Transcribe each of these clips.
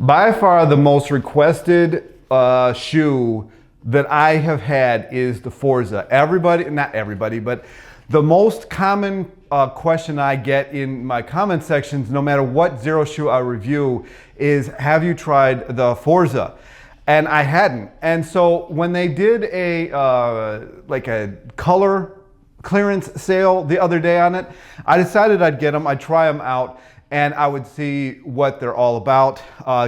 By far the most requested shoe that I have had is the FORZA. Everybody, not everybody, but the most common question I get in my comment sections, no matter what Xero shoe I review, is have you tried the FORZA? And I hadn't. And so when they did a like a color clearance sale the other day on it, I decided I'd get them, I'd try them out, and I would see what they're all about,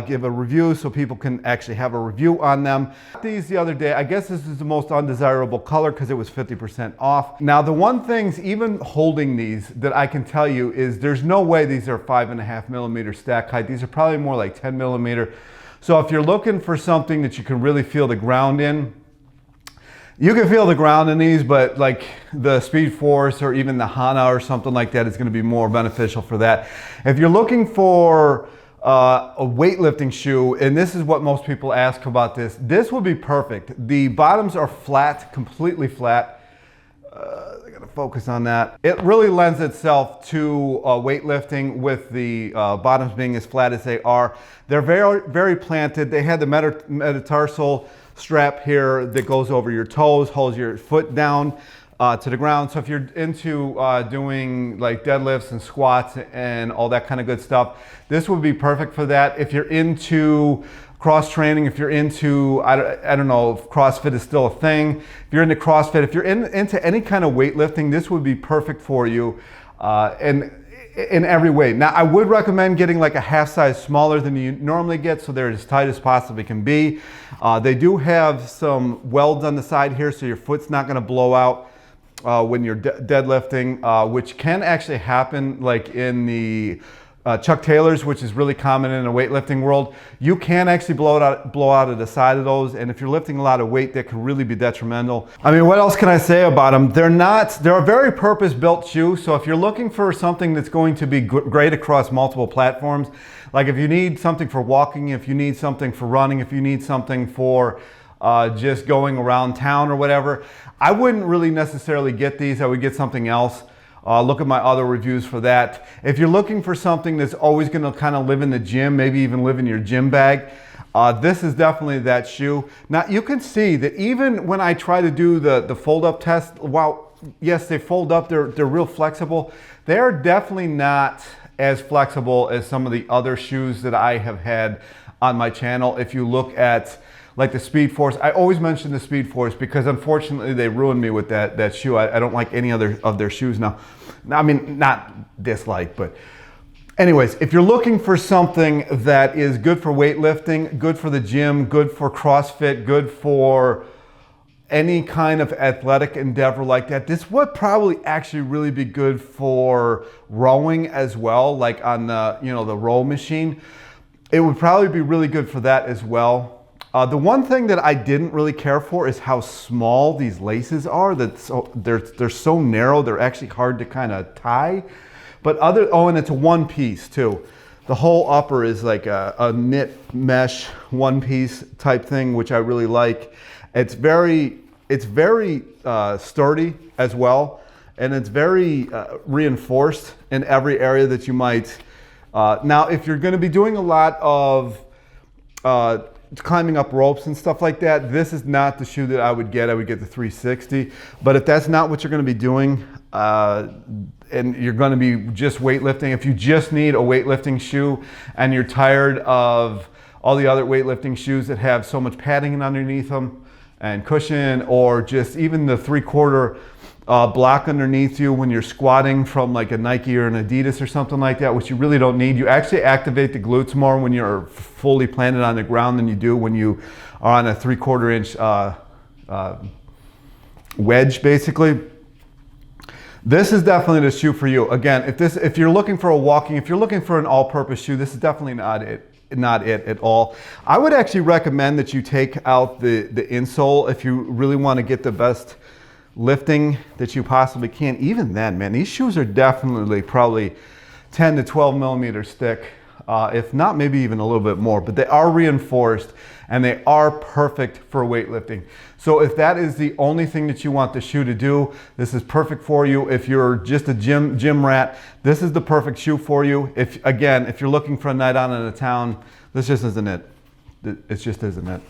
give a review so people can actually have a review on them. These the other day, I guess this is the most undesirable color because it was 50% off. Now the one things, even holding these, that I can tell you is there's no way these are 5.5 millimeter stack height. These are probably more like 10 millimeter. So if you're looking for something that you can really feel the ground in, you can feel the ground in these, but like the Speed Force or even the Hana or something like that is going to be more beneficial for that. If you're looking for a weightlifting shoe, and this is what most people ask about this, this would be perfect. The bottoms are flat, completely flat. I gotta focus on that. It really lends itself to weightlifting with the bottoms being as flat as they are. They're very, very planted. They had the metatarsal strap here that goes over your toes, holds your foot down to the ground. So if you're into doing like deadlifts and squats and all that kind of good stuff, this would be perfect for that. If you're into cross training, if you're into, I don't know if CrossFit is still a thing, if you're into CrossFit, if you're into any kind of weightlifting, this would be perfect for you and in every way. Now I would recommend getting like a half size smaller than you normally get, so they're as tight as possibly can be. They do have some welds on the side here, so your foot's not going to blow out when you're deadlifting, which can actually happen like in the Chuck Taylors, which is really common in the weightlifting world. You can actually blow out of the side of those, and if you're lifting a lot of weight, that could really be detrimental. I mean, what else can I say about them? They're a very purpose-built shoe, so if you're looking for something that's going to be great across multiple platforms, like if you need something for walking, if you need something for running, if you need something for just going around town or whatever, I wouldn't really necessarily get these. I would get something else. Look at my other reviews for that. If you're looking for something that's always going to kind of live in the gym, maybe even live in your gym bag, this is definitely that shoe. Now you can see that even when I try to do the fold-up test, while yes, they fold up, they're real flexible, they're definitely not as flexible as some of the other shoes that I have had on my channel. If you look at like the Speed Force, I always mention the Speed Force because unfortunately they ruined me with that shoe. I don't like any other of their shoes now. I mean, not dislike, but anyways, if you're looking for something that is good for weightlifting, good for the gym, good for CrossFit, good for any kind of athletic endeavor like that, this would probably actually really be good for rowing as well, like on the, you know, the row machine. It would probably be really good for that as well. The one thing that I didn't really care for is how small these laces are. They're so narrow, they're actually hard to kind of tie. But and it's a one piece too. The whole upper is like a knit mesh one piece type thing, which I really like. It's very sturdy as well, and it's very reinforced in every area that you might. Now, if you're going to be doing a lot of climbing up ropes and stuff like that, this is not the shoe that I would get. I would get the 360. But if that's not what you're going to be doing, and you're going to be just weightlifting, if you just need a weightlifting shoe and you're tired of all the other weightlifting shoes that have so much padding underneath them and cushion, or just even the 3/4 block underneath you when you're squatting from like a Nike or an Adidas or something like that, which you really don't need. You actually activate the glutes more when you're fully planted on the ground than you do when you are on a 3/4 inch wedge, basically. This is definitely the shoe for you. Again, if you're looking for if you're looking for an all-purpose shoe, this is definitely not it at all. I would actually recommend that you take out the insole if you really want to get the best lifting that you possibly can. Even then, man, these shoes are definitely probably 10 to 12 millimeters thick, if not maybe even a little bit more, but they are reinforced and they are perfect for weightlifting. So if that is the only thing that you want the shoe to do, this is perfect for you. If you're just a gym rat, this is the perfect shoe for you. If you're looking for a night out in the town, This just isn't it. It just isn't it.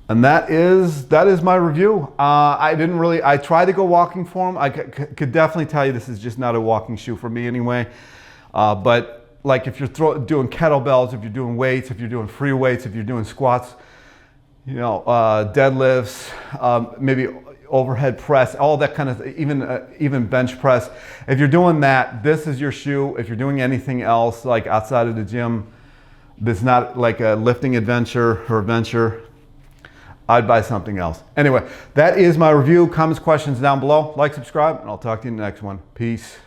And that is my review. I tried to go walking form. I could definitely tell you this is just not a walking shoe for me anyway. But like if you're doing kettlebells, if you're doing weights, if you're doing free weights, if you're doing squats, you know, deadlifts, maybe overhead press, all that kind of, even bench press. If you're doing that, this is your shoe. If you're doing anything else like outside of the gym, that's not like a lifting adventure or venture, I'd buy something else. Anyway, that is my review. Comments, questions down below. Like, subscribe, and I'll talk to you in the next one. Peace.